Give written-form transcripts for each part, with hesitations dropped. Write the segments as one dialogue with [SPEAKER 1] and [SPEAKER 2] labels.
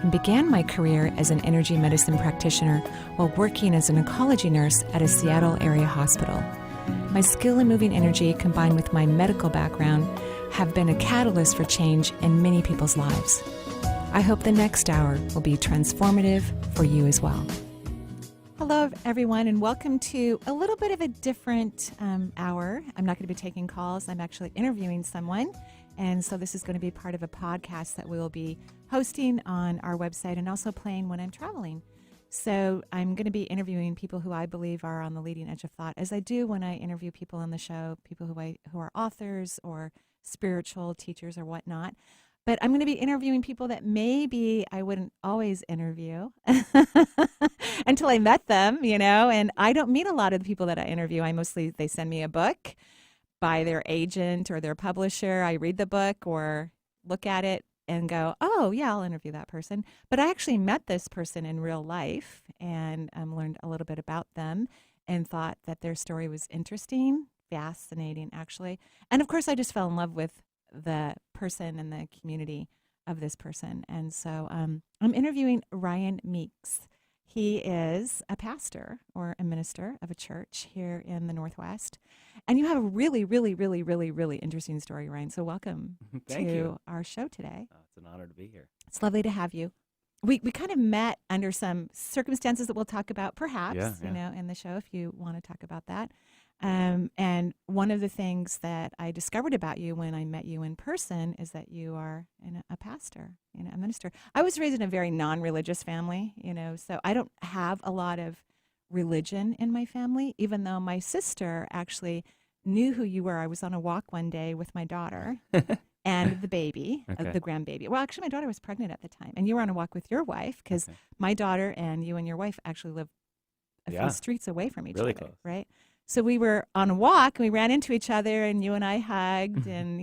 [SPEAKER 1] and began my career as an energy medicine practitioner while working as an oncology nurse at a Seattle area hospital. My skill in moving energy combined with my medical background have been a catalyst for change in many people's lives. I hope the next hour will be transformative for you as well. Hello, everyone, and welcome to a little bit of a different hour. I'm not going to be taking calls. I'm actually interviewing someone, and so this is going to be part of a podcast that we will be hosting on our website and also playing when I'm traveling. So I'm going to be interviewing people who I believe are on the leading edge of thought, as I do when I interview people on the show, people who are authors or spiritual teachers or whatnot. But I'm going to be interviewing people that maybe I wouldn't always interview until I met them, and I don't meet a lot of the people that I interview. They send me a book by their agent or their publisher. I read the book or look at it and go, oh, yeah, I'll interview that person. But I actually met this person in real life and learned a little bit about them and thought that their story was interesting, fascinating, actually. And, of course, I just fell in love with the person and the community of this person. And so I'm interviewing Ryan Meeks. He is a pastor or a minister of a church here in the Northwest. And you have a really, really, really, really, really interesting story, Ryan. So welcome to our show today.
[SPEAKER 2] It's an honor to be here.
[SPEAKER 1] It's lovely to have you. We kind of met under some circumstances that we'll talk about perhaps, in the show if you want to talk about that. And one of the things that I discovered about you when I met you in person is that you are a pastor, a minister. I was raised in a very non-religious family, so I don't have a lot of religion in my family, even though my sister actually knew who you were. I was on a walk one day with my daughter and the baby, the grandbaby. Well, actually, my daughter was pregnant at the time, and you were on a walk with your wife because my daughter and you and your wife actually live a few streets away from each other,
[SPEAKER 2] close.
[SPEAKER 1] Right? So we were on a walk, and we ran into each other, and you and I hugged, and,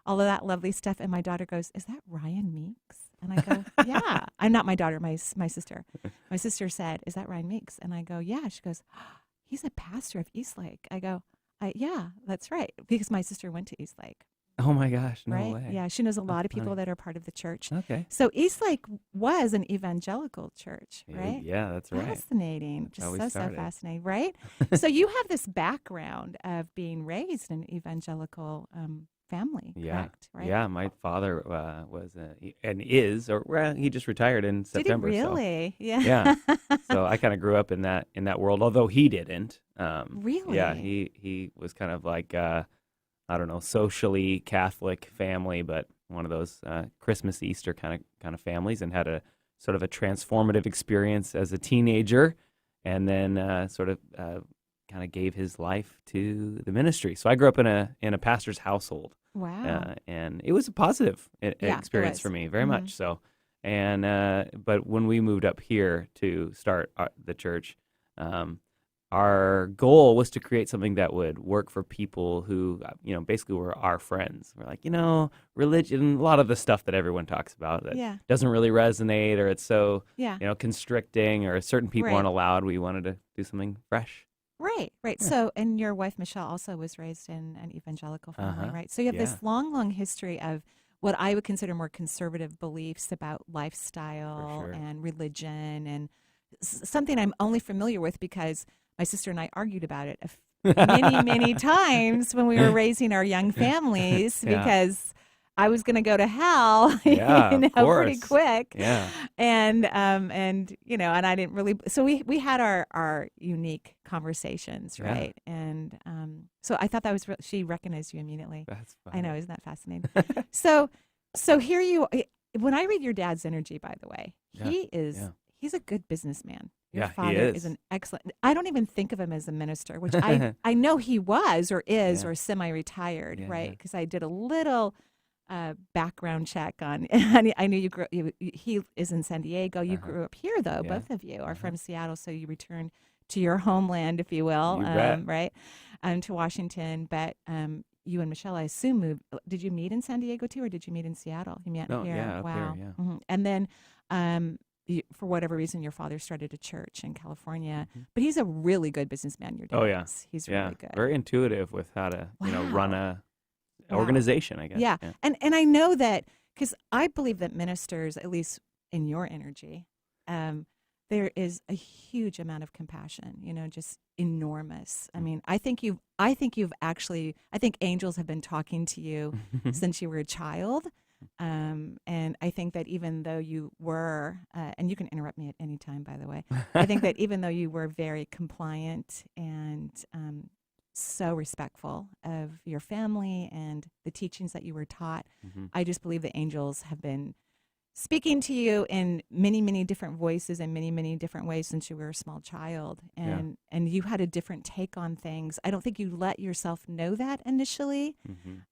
[SPEAKER 1] all of that lovely stuff. And my daughter goes, is that Ryan Meeks? And I go, yeah. I'm not my daughter, my sister. My sister said, is that Ryan Meeks? And I go, yeah. She goes, he's a pastor of Eastlake. I go, yeah, that's right, because my sister went to Eastlake.
[SPEAKER 2] Oh, my gosh, no
[SPEAKER 1] right?
[SPEAKER 2] way.
[SPEAKER 1] Yeah, she knows a lot of people that are part of the church.
[SPEAKER 2] Okay.
[SPEAKER 1] So Eastlake was an evangelical church, right?
[SPEAKER 2] Yeah, that's right.
[SPEAKER 1] Fascinating.
[SPEAKER 2] That's
[SPEAKER 1] Just so fascinating, right? So you have this background of being raised in an evangelical family, correct? Right?
[SPEAKER 2] Yeah, my father was and is, he just retired in September.
[SPEAKER 1] Did he really?
[SPEAKER 2] So, yeah. So I kind of grew up in that world, although he didn't.
[SPEAKER 1] Really?
[SPEAKER 2] Yeah, he was kind of like I don't know, socially Catholic family, but one of those Christmas, Easter kind of families, and had a sort of a transformative experience as a teenager, and then kind of gave his life to the ministry. So I grew up in a pastor's household.
[SPEAKER 1] Wow.
[SPEAKER 2] And it was a positive experience for me, very much so. And but when we moved up here to start the church, our goal was to create something that would work for people who, basically were our friends. We're like, religion, a lot of the stuff that everyone talks about that doesn't really resonate, or it's so, constricting, or certain people aren't allowed. We wanted to do something fresh.
[SPEAKER 1] Right. Yeah. So, and your wife, Michelle, also was raised in an evangelical family, right? So you have this long, long history of what I would consider more conservative beliefs about lifestyle and religion, and something I'm only familiar with because my sister and I argued about it many, many times when we were raising our young families because I was going to go to hell, pretty quick.
[SPEAKER 2] Yeah.
[SPEAKER 1] And I didn't really, so we had our unique conversations, right? And so I thought that was, she recognized you immediately.
[SPEAKER 2] That's funny.
[SPEAKER 1] I know, isn't that fascinating? So here when I read your dad's energy, by the way, he's a good businessman. Your father is an excellent, I don't even think of him as a minister, which I know he was or is or semi-retired, right? Because I did a little background check on, I knew he is in San Diego. You grew up here, though. Both of you are from Seattle, so you returned to your homeland, if you will, right? To Washington. But you and Michelle, I assume, moved. Did you meet in San Diego, too, or did you meet in Seattle? You met here? Wow.
[SPEAKER 2] Here,
[SPEAKER 1] And then for whatever reason, your father started a church in California, but he's a really good businessman. Your dad.
[SPEAKER 2] Oh yeah,
[SPEAKER 1] he's really good.
[SPEAKER 2] Very intuitive with how to run a organization, I guess.
[SPEAKER 1] Yeah. And I know that because I believe that ministers, at least in your energy. There is a huge amount of compassion, just enormous. I mean, I think angels have been talking to you since you were a child. And I think that even though you were, and you can interrupt me at any time, by the way, I think that even though you were very compliant and so respectful of your family and the teachings that you were taught, I just believe the angels have been speaking to you in many, many different voices and many, many different ways since you were a small child. And you had a different take on things. I don't think you let yourself know that initially.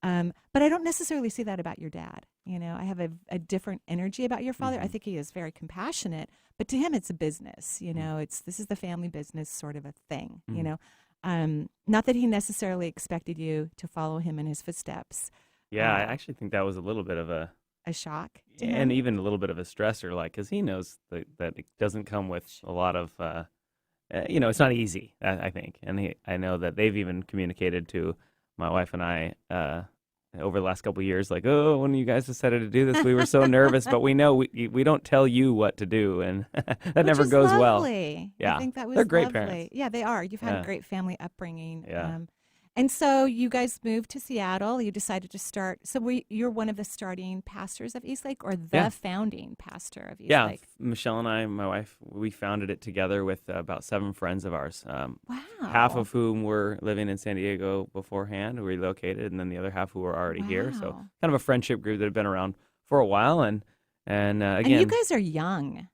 [SPEAKER 1] But I don't necessarily see that about your dad. I have a different energy about your father. I think he is very compassionate, but to him it's a business. This is the family business sort of a thing. Not that he necessarily expected you to follow him in his footsteps.
[SPEAKER 2] Yeah, I actually think that was a little bit of a
[SPEAKER 1] shock to
[SPEAKER 2] and
[SPEAKER 1] him.
[SPEAKER 2] Even a little bit of a stressor, because he knows that it doesn't come with a lot of, it's not easy, I think. And I know that they've even communicated to my wife and I over the last couple of years, when you guys decided to do this, we were so nervous, but we know we don't tell you what to do, and that never goes
[SPEAKER 1] lovely.
[SPEAKER 2] well. Yeah,
[SPEAKER 1] I think that was
[SPEAKER 2] they're great
[SPEAKER 1] lovely.
[SPEAKER 2] parents.
[SPEAKER 1] Yeah, they are. You've had a great family upbringing.
[SPEAKER 2] Yeah.
[SPEAKER 1] And so you guys moved to Seattle. You decided to start. So you're one of the starting pastors of Eastlake, or the founding pastor of Eastlake?
[SPEAKER 2] Yeah, Michelle and I, my wife, we founded it together with about 7 friends of ours.
[SPEAKER 1] Wow.
[SPEAKER 2] Half of whom were living in San Diego beforehand, relocated, and then the other half who were already here. So kind of a friendship group that had been around for a while. And again,
[SPEAKER 1] and you guys are young.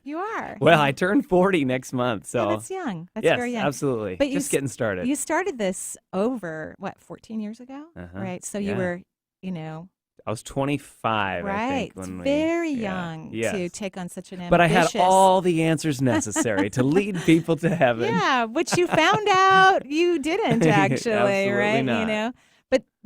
[SPEAKER 1] You are.
[SPEAKER 2] Well, I turned 40 next month, so
[SPEAKER 1] that's young. That's
[SPEAKER 2] yes,
[SPEAKER 1] very young.
[SPEAKER 2] Absolutely.
[SPEAKER 1] But
[SPEAKER 2] just getting started.
[SPEAKER 1] You started this over 14 years ago, right? So you were,
[SPEAKER 2] I was 25.
[SPEAKER 1] Right.
[SPEAKER 2] I think,
[SPEAKER 1] it's very young to take on such an ambitious.
[SPEAKER 2] But I had all the answers necessary to lead people to heaven.
[SPEAKER 1] Yeah, which you found out you didn't actually, right?
[SPEAKER 2] Not.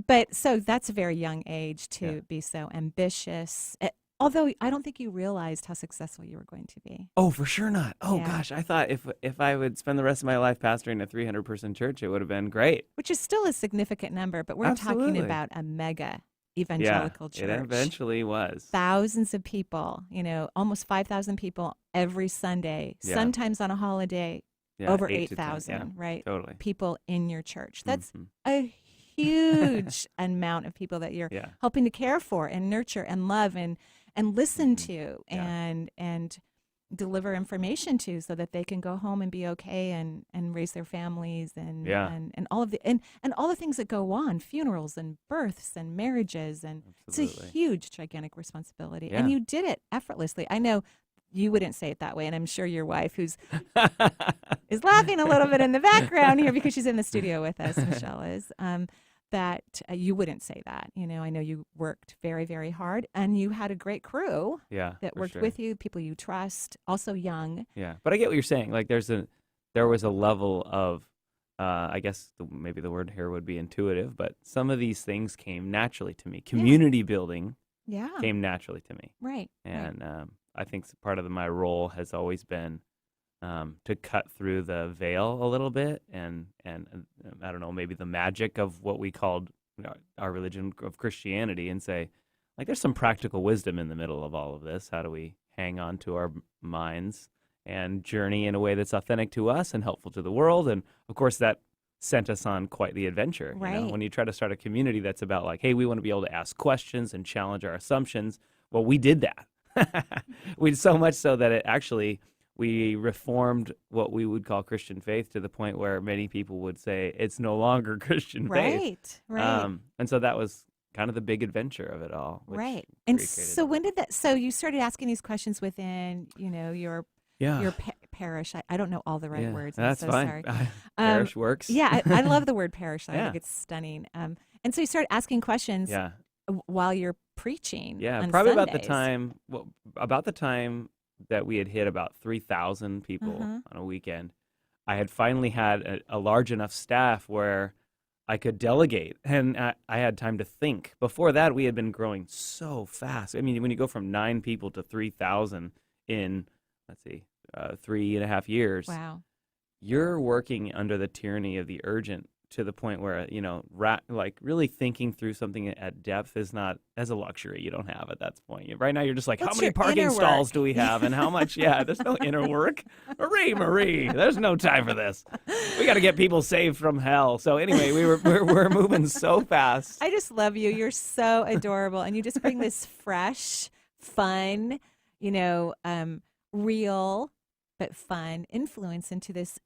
[SPEAKER 1] But so that's a very young age to be so ambitious. Although I don't think you realized how successful you were going to be.
[SPEAKER 2] Oh, for sure not. Oh, gosh. I thought if I would spend the rest of my life pastoring a 300-person church, it would have been great.
[SPEAKER 1] Which is still a significant number, but we're talking about a mega evangelical church.
[SPEAKER 2] It eventually was.
[SPEAKER 1] Thousands of people, almost 5,000 people every Sunday, sometimes on a holiday, over 8,000, right?
[SPEAKER 2] Totally.
[SPEAKER 1] People in your church. That's a huge amount of people that you're helping to care for and nurture and love and listen to and deliver information to, so that they can go home and be okay and raise their families and all of the and all the things that go on, funerals and births and marriages, and it's a huge, gigantic responsibility. And you did it effortlessly. I know you wouldn't say it that way, and I'm sure your wife, who's is laughing a little bit in the background here because she's in the studio with us, Michelle is, that you wouldn't say that. I know you worked very, very hard, and you had a great crew that worked with you, people you trust, also young.
[SPEAKER 2] Yeah, but I get what you're saying. There was a level of, I guess maybe the word here would be intuitive, but some of these things came naturally to me. Community building came naturally to me.
[SPEAKER 1] Right.
[SPEAKER 2] And I think part of my role has always been to cut through the veil a little bit, and I don't know, maybe the magic of what we called our religion of Christianity, and say, there's some practical wisdom in the middle of all of this. How do we hang on to our minds and journey in a way that's authentic to us and helpful to the world? And of course, that sent us on quite the adventure.
[SPEAKER 1] Right.
[SPEAKER 2] When you try to start a community that's about hey, we want to be able to ask questions and challenge our assumptions. Well, we did that. We so much so that it actually, we reformed what we would call Christian faith to the point where many people would say it's no longer Christian faith.
[SPEAKER 1] Right.
[SPEAKER 2] And so that was kind of the big adventure of it all.
[SPEAKER 1] Right. And so when did that? So you started asking these questions within, your parish. I don't know all the right words.
[SPEAKER 2] That's
[SPEAKER 1] I'm so
[SPEAKER 2] fine.
[SPEAKER 1] Sorry.
[SPEAKER 2] Parish works.
[SPEAKER 1] Yeah, I love the word parish. I think it's stunning. And so you started asking questions while you're preaching.
[SPEAKER 2] Yeah,
[SPEAKER 1] on
[SPEAKER 2] probably
[SPEAKER 1] Sundays.
[SPEAKER 2] about the time that we had hit about 3,000 people on a weekend. I had finally had a large enough staff where I could delegate, and I had time to think. Before that, we had been growing so fast. I mean, when you go from 9 people to 3,000 in, 3.5 years,
[SPEAKER 1] wow,
[SPEAKER 2] you're working under the tyranny of the urgent to the point where, like really thinking through something at depth is not as a luxury you don't have at that point. Right now you're just like,
[SPEAKER 1] What's
[SPEAKER 2] how many
[SPEAKER 1] your
[SPEAKER 2] parking
[SPEAKER 1] inner
[SPEAKER 2] stalls
[SPEAKER 1] work?
[SPEAKER 2] do we have and how much? Yeah, there's no inner work. Marie, there's no time for this. We got to get people saved from hell. So anyway, we're moving so fast.
[SPEAKER 1] I just love you. You're so adorable. And you just bring this fresh, fun, real but fun influence into this,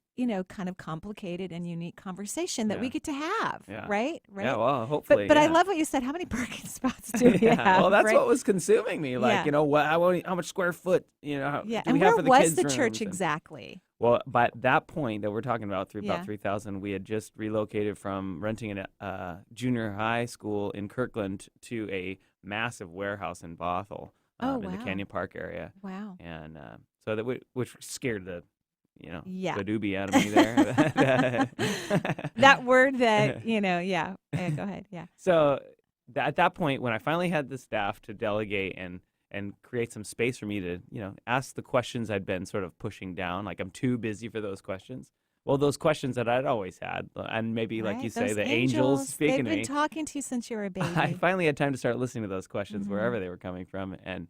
[SPEAKER 1] kind of complicated and unique conversation that we get to have, right?
[SPEAKER 2] Yeah, well, hopefully.
[SPEAKER 1] But I love what you said. How many parking spots do we have?
[SPEAKER 2] Well, that's what was consuming me. Like, how much square foot, do we have for the
[SPEAKER 1] where
[SPEAKER 2] kids'
[SPEAKER 1] was the
[SPEAKER 2] rooms?
[SPEAKER 1] church exactly?
[SPEAKER 2] Well, by that point that we're talking about, about 3,000, we had just relocated from renting a junior high school in Kirkland to a massive warehouse in Bothell in the Canyon Park area.
[SPEAKER 1] Wow.
[SPEAKER 2] And so that which scared the doobie out of me there.
[SPEAKER 1] That word that, go ahead, yeah.
[SPEAKER 2] So at that point, when I finally had the staff to delegate and create some space for me to, ask the questions I'd been sort of pushing down, like I'm too busy for those questions. Well, those questions that I'd always had, and maybe, like you say, the angels speaking to me.
[SPEAKER 1] They've been talking to you since you were a baby.
[SPEAKER 2] I finally had time to start listening to those questions wherever they were coming from, and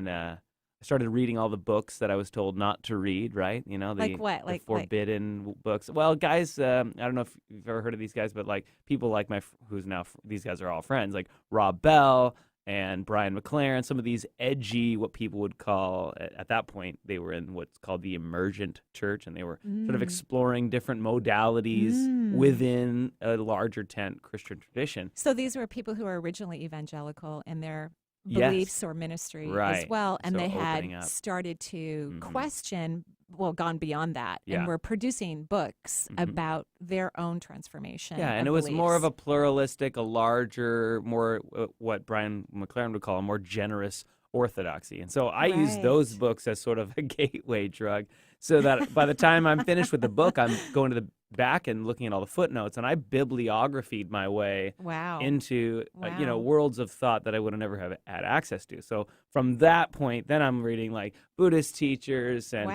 [SPEAKER 2] I started reading all the books that I was told not to read, right?
[SPEAKER 1] Like what?
[SPEAKER 2] The forbidden books. Well, guys, I don't know if you've ever heard of these guys, but like people like who's now, these guys are all friends, like Rob Bell and Brian McLaren, some of these edgy, what people would call, at that point, they were in what's called the Emergent Church, and they were sort of exploring different modalities within a larger tent Christian tradition.
[SPEAKER 1] So these were people who were originally evangelical in their beliefs or ministry as well, and they had started to question, gone beyond that, and were producing books about their own transformation.
[SPEAKER 2] Yeah, and it was more of a pluralistic, a larger, more what Brian McLaren would call a more generous orthodoxy. And so I use those books as sort of a gateway drug, so that by the time I'm finished with the book, I'm going to the back and looking at all the footnotes, and I bibliographied my way into worlds of thought that I would have never have had access to. So from that point, then I'm reading like Buddhist teachers and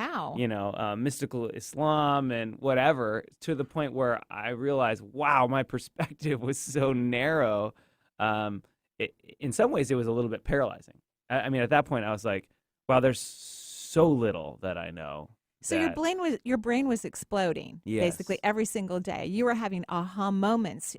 [SPEAKER 2] mystical Islam and whatever, to the point where I realized, wow, my perspective was so narrow. In some ways, it was a little bit paralyzing. I mean, at that point, I was like, wow, there's so little that I know.
[SPEAKER 1] So your brain was exploding basically every single day. You were having aha moments.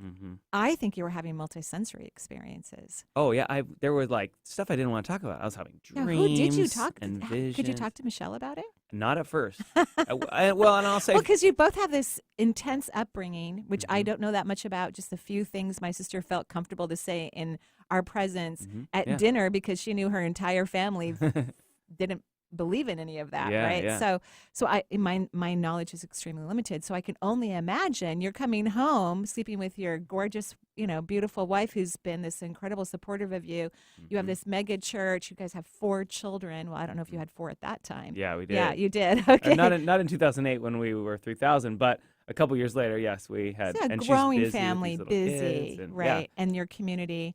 [SPEAKER 1] I think you were having multisensory experienes.
[SPEAKER 2] Oh yeah, there was like stuff I didn't want to talk about. I was having dreams.
[SPEAKER 1] Now, who did you talk to?
[SPEAKER 2] And visions.
[SPEAKER 1] Could you talk to Michelle about it?
[SPEAKER 2] Not at first. And I'll say,
[SPEAKER 1] because you both have this intense upbringing, which I don't know that much about. Just a few things my sister felt comfortable to say in our presence at dinner, because she knew her entire family didn't believe in any of that, right?
[SPEAKER 2] Yeah.
[SPEAKER 1] So my knowledge is extremely limited. So I can only imagine you're coming home, sleeping with your gorgeous, beautiful wife who's been this incredible supportive of you. You have this mega church. You guys have 4 children. Well, I don't know if you had 4 at that time.
[SPEAKER 2] Yeah, we did.
[SPEAKER 1] Yeah, you did. Okay.
[SPEAKER 2] Not in 2008 when we were 3,000, but a couple years later, yes, we had.
[SPEAKER 1] So
[SPEAKER 2] and
[SPEAKER 1] growing
[SPEAKER 2] she's busy
[SPEAKER 1] family,
[SPEAKER 2] with these little
[SPEAKER 1] busy,
[SPEAKER 2] kids and,
[SPEAKER 1] right? And your community,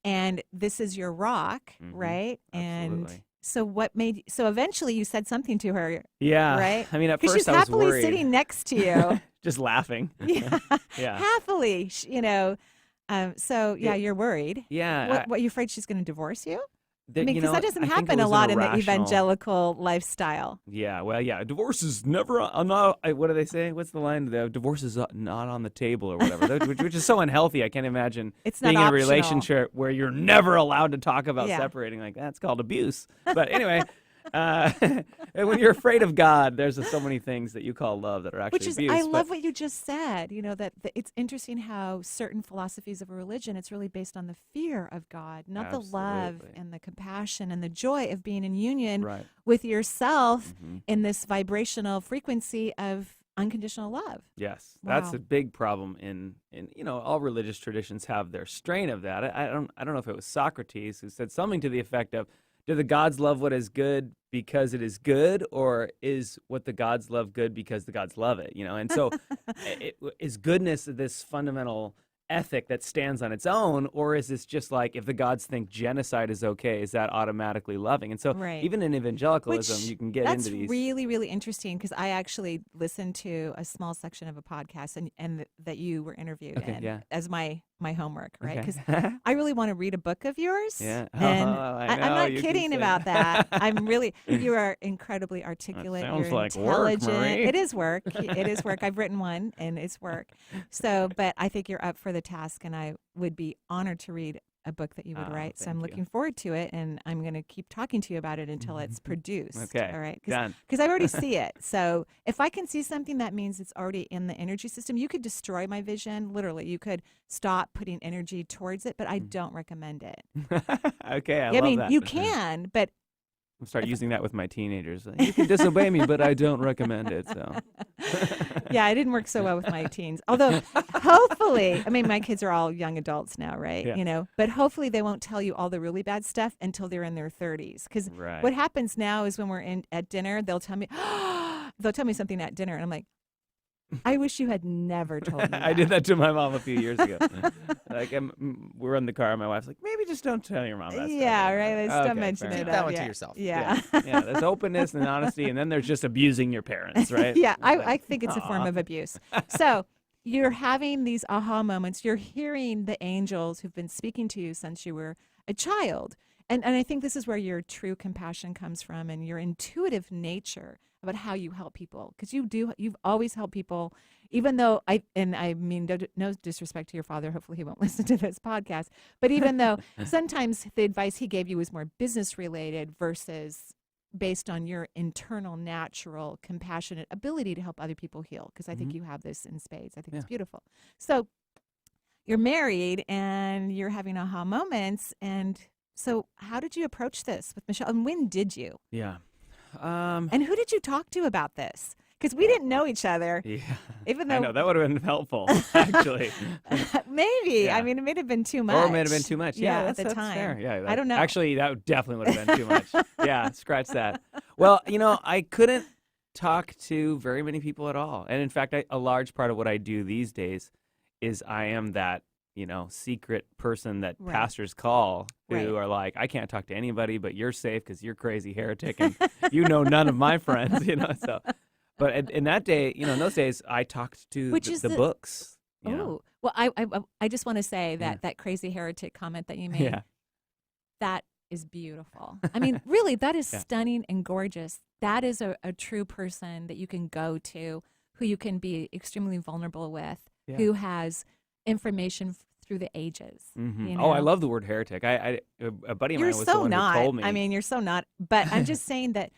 [SPEAKER 1] and this is your rock, right?
[SPEAKER 2] Absolutely.
[SPEAKER 1] And so eventually you said something to her.
[SPEAKER 2] Yeah.
[SPEAKER 1] Right?
[SPEAKER 2] I mean, at first
[SPEAKER 1] she's
[SPEAKER 2] I was
[SPEAKER 1] happily
[SPEAKER 2] worried.
[SPEAKER 1] sitting next to you.
[SPEAKER 2] Just laughing.
[SPEAKER 1] Yeah. Happily, you're worried.
[SPEAKER 2] Yeah.
[SPEAKER 1] What, you afraid she's going to divorce you?
[SPEAKER 2] That,
[SPEAKER 1] because that doesn't happen a lot in the evangelical lifestyle.
[SPEAKER 2] Yeah, well, divorce is never what do they say? What's the line? The divorce is not on the table or whatever, which is so unhealtly. I can't imagine being in a relationship where you're never allowed to talk about separating like that. It's called abuse. But anyway, when you're afraid of God, there's so many things that you call love that are actually abuse.
[SPEAKER 1] I love what you just said. That it's interesting how certain philosophies of a religion, it's really based on the fear of God, not the love and the compassion and the joy of being in union with yourself in this vibrational frequency of unconditional love.
[SPEAKER 2] Yes, that's a big problem in all religious traditions have their strain of that. I don't know if it was Socrates who said something to the effect of, do the gods love what is good because it is good, or is what the gods love good because the gods love it? And so is goodness this fundamental ethic that stands on its own, or is this just like if the gods think genocide is okay, is that automatically loving? And so even in evangelicalism, you can get into these.
[SPEAKER 1] That's really, really interesting, because I actually listened to a small section of a podcast and that you were interviewed in as my homework, right? Because I really want to read a book of yours.
[SPEAKER 2] Yeah.
[SPEAKER 1] And I'm not kidding about that. You are incredibly articulate.
[SPEAKER 2] Sounds
[SPEAKER 1] You're
[SPEAKER 2] like
[SPEAKER 1] intelligent.
[SPEAKER 2] work, Marie.
[SPEAKER 1] It is work. It is work. I've written one and it's work. So, but I think you're up for the task, and I would be honored to read a book that you would write. So I'm looking forward to it, and I'm going to keep talking to you about it until it's produced.
[SPEAKER 2] Okay.
[SPEAKER 1] All right.
[SPEAKER 2] Done.
[SPEAKER 1] Because I already see it. So if I can see something, that means it's already in the energy system. You could destroy my vision. Literally, you could stop putting energy towards it, but I don't recommend it.
[SPEAKER 2] Okay. I mean, that.
[SPEAKER 1] You can, but
[SPEAKER 2] I'll start using that with my teenagers. You can disobey me, but I don't recommend it. So.
[SPEAKER 1] Yeah, it didn't work so well with my teens. Although, hopefully, I mean, my kids are all young adults now, right?
[SPEAKER 2] Yeah.
[SPEAKER 1] You know, but hopefully they won't tell you all the really bad stuff until they're in their 30s. Because what happens now is when we're at dinner, they'll tell me something at dinner, and I'm like, I wish you had never told me that.
[SPEAKER 2] I did that to my mom a few years ago. Like, we're in the car, and my wife's like, maybe just don't tell your mom that stuff.
[SPEAKER 1] Yeah, right. Let's don't mention it.
[SPEAKER 3] Keep that one to yourself.
[SPEAKER 1] Yeah.
[SPEAKER 2] Yeah, there's openness and honesty, and then there's just abusing your parents, right?
[SPEAKER 1] Yeah, I think it's a form of abuse. So you're having these aha moments. You're hearing the angels who've been speaking to you since you were a child. And I think this is where your true compassion comes from, and your intuitive nature about how you help people. Because you've always helped people, even though I mean, no disrespect to your father, hopefully he won't listen to this podcast, but even though sometimes the advice he gave you was more business related versus based on your internal, natural, compassionate ability to help other people heal. Because I think you have this in spades. I think it's beautiful. So you're married and you're having aha moments. And so how did you approach this with Michelle? And when did you?
[SPEAKER 2] Yeah.
[SPEAKER 1] And who did you talk to about this? Because we didn't know each other.
[SPEAKER 2] Yeah.
[SPEAKER 1] Even though
[SPEAKER 2] I know, that would have been helpful, actually.
[SPEAKER 1] Maybe.
[SPEAKER 2] Yeah.
[SPEAKER 1] I mean, it may have been too much.
[SPEAKER 2] Or it may have been too much. Yeah,
[SPEAKER 1] at the time.
[SPEAKER 2] Fair. Yeah,
[SPEAKER 1] I don't know.
[SPEAKER 2] Actually, that definitely would have been too much. Yeah, scratch that. Well, I couldn't talk to very many people at all. And in fact, a large part of what I do these days is I am that secret person that pastors call who are like, I can't talk to anybody, but you're safe because you're crazy heretic and none of my friends, so. But in that day, in those days, I talked to the books.
[SPEAKER 1] Well, I just want to say that crazy heretic comment that you made, that is beautiful. I mean, really, that is stunning and gorgeous. That is a true person that you can go to, who you can be extremely vulnerable with, who has information through the ages.
[SPEAKER 2] Mm-hmm. Oh, I love the word heretic. A buddy of mine was the one who told me.
[SPEAKER 1] I mean, you're so not. But I'm just saying that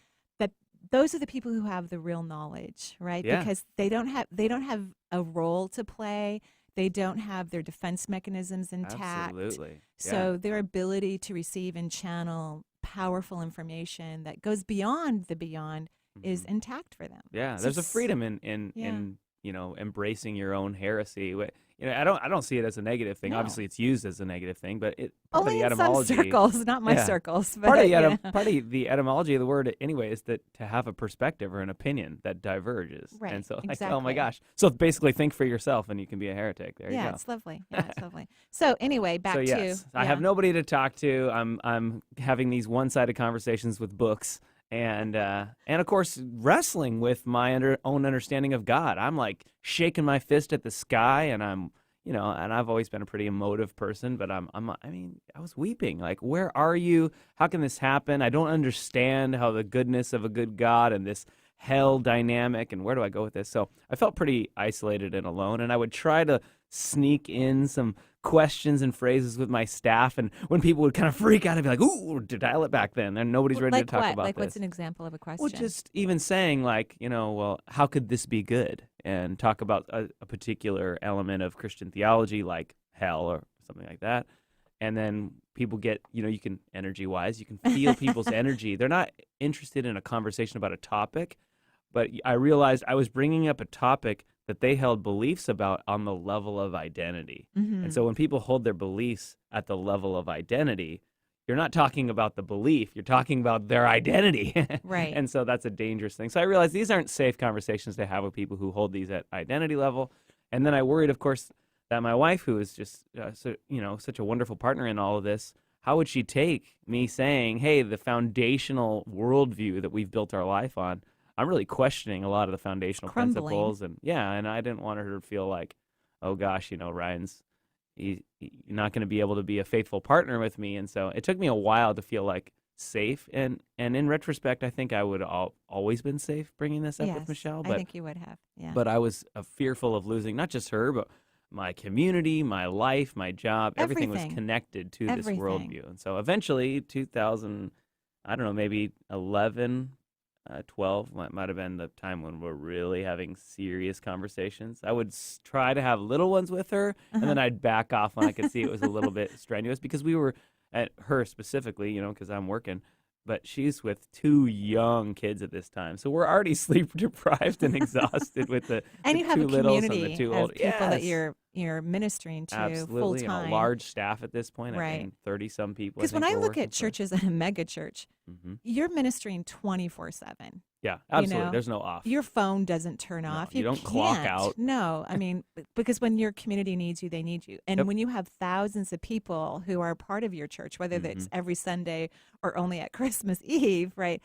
[SPEAKER 1] those are the people who have the real knowledge, right?
[SPEAKER 2] Yeah.
[SPEAKER 1] Because they don't have a role to play. They don't have their defense mechanisms intact.
[SPEAKER 2] Absolutely.
[SPEAKER 1] So their ability to receive and channel powerful information that goes beyond the beyond is intact for them.
[SPEAKER 2] Yeah, so there's a freedom in embracing your own heresy. I don't see it as a negative thing. No. Obviously, it's used as a negative thing, but
[SPEAKER 1] only in some circles, not my circles. But
[SPEAKER 2] part of the etymology of the word, anyway, is that to have a perspective or an opinion that diverges.
[SPEAKER 1] Right.
[SPEAKER 2] And so,
[SPEAKER 1] exactly.
[SPEAKER 2] Oh my gosh! So basically, think for yourself, and you can be a heretic. There you go.
[SPEAKER 1] Yeah, it's lovely. Yeah, it's lovely. So anyway, back to
[SPEAKER 2] I have nobody to talk to. I'm having these one-sided conversations with books. And of course, wrestling with my own understanding of God. I'm like shaking my fist at the sky, and and I've always been a pretty emotive person, but I was weeping. Like, where are you? How can this happen? I don't understand how the goodness of a good God and this hell dynamic, and where do I go with this? So I felt pretty isolated and alone, and I would try to sneak in some questions and phrases with my staff, and when people would kind of freak out, I'd be like, ooh, dial it back then, and nobody's ready to talk about this.
[SPEAKER 1] What's an example of a question?
[SPEAKER 2] Well, just even saying well, how could this be good? And talk about a particular element of Christian theology, like hell or something like that. And then people get, you can, energy-wise, you can feel people's energy. They're not interested in a conversation about a topic, but I realized I was bringing up a topic that they held beliefs about on the level of identity. Mm-hmm. And so when people hold their beliefs at the level of identity, you're not talking about the belief, you're talking about their identity.
[SPEAKER 1] Right.
[SPEAKER 2] And so that's a dangerous thing. So I realized these aren't safe conversations to have with people who hold these at identity level. And then I worried, of course, that my wife, who is just such a wonderful partner in all of this, how would she take me saying, hey, the foundational worldview that we've built our life on, I'm really questioning a lot of the foundational principles. And I didn't want her to feel like, oh gosh, Ryan's he's not going to be able to be a faithful partner with me. And so it took me a while to feel like safe. And in retrospect, I think I would always been safe bringing this up with Michelle. But
[SPEAKER 1] I think you would have. Yeah.
[SPEAKER 2] But I was fearful of losing not just her, but my community, my life, my job, everything was connected to this worldview. And so eventually 2000, I don't know, maybe 11, 12 might have been the time when we're really having serious conversations. I would try to have little ones with her, and then I'd back off when I could see it was a little bit strenuous, because we were, at her specifically, because I'm working, but she's with 2 young kids at this time. So we're already sleep deprived and exhausted with the
[SPEAKER 1] and you have
[SPEAKER 2] 2
[SPEAKER 1] a
[SPEAKER 2] littles
[SPEAKER 1] community
[SPEAKER 2] and the 2
[SPEAKER 1] of
[SPEAKER 2] old.
[SPEAKER 1] people that you're ministering to
[SPEAKER 2] Absolutely,
[SPEAKER 1] full time.
[SPEAKER 2] And a large staff at this point.
[SPEAKER 1] Right.
[SPEAKER 2] I think 30 some people.
[SPEAKER 1] Because when I look at churches at a mega church, you're ministering 24/7.
[SPEAKER 2] Yeah, absolutely. There's no off.
[SPEAKER 1] Your phone doesn't turn off.
[SPEAKER 2] You don't clock out.
[SPEAKER 1] No, I mean, because when your community needs you, they need you. And when you have thousands of people who are part of your church, whether it's every Sunday or only at Christmas Eve, right?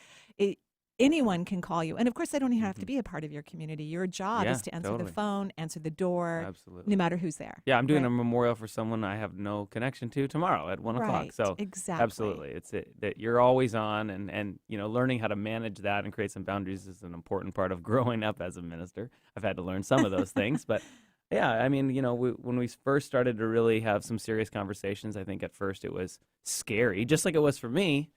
[SPEAKER 1] Anyone can call you. And of course, they don't even have to be a part of your community. Your job is to answer the phone, answer the door,
[SPEAKER 2] absolutely,
[SPEAKER 1] no matter who's there.
[SPEAKER 2] Yeah, I'm doing a memorial for someone I have no connection to tomorrow at 1 o'clock. So
[SPEAKER 1] exactly.
[SPEAKER 2] Absolutely. It's that you're always on, and learning how to manage that and create some boundaries is an important part of growing up as a minister. I've had to learn some of those things, but yeah, I mean, when we first started to really have some serious conversations, I think at first it was scary, just like it was for me,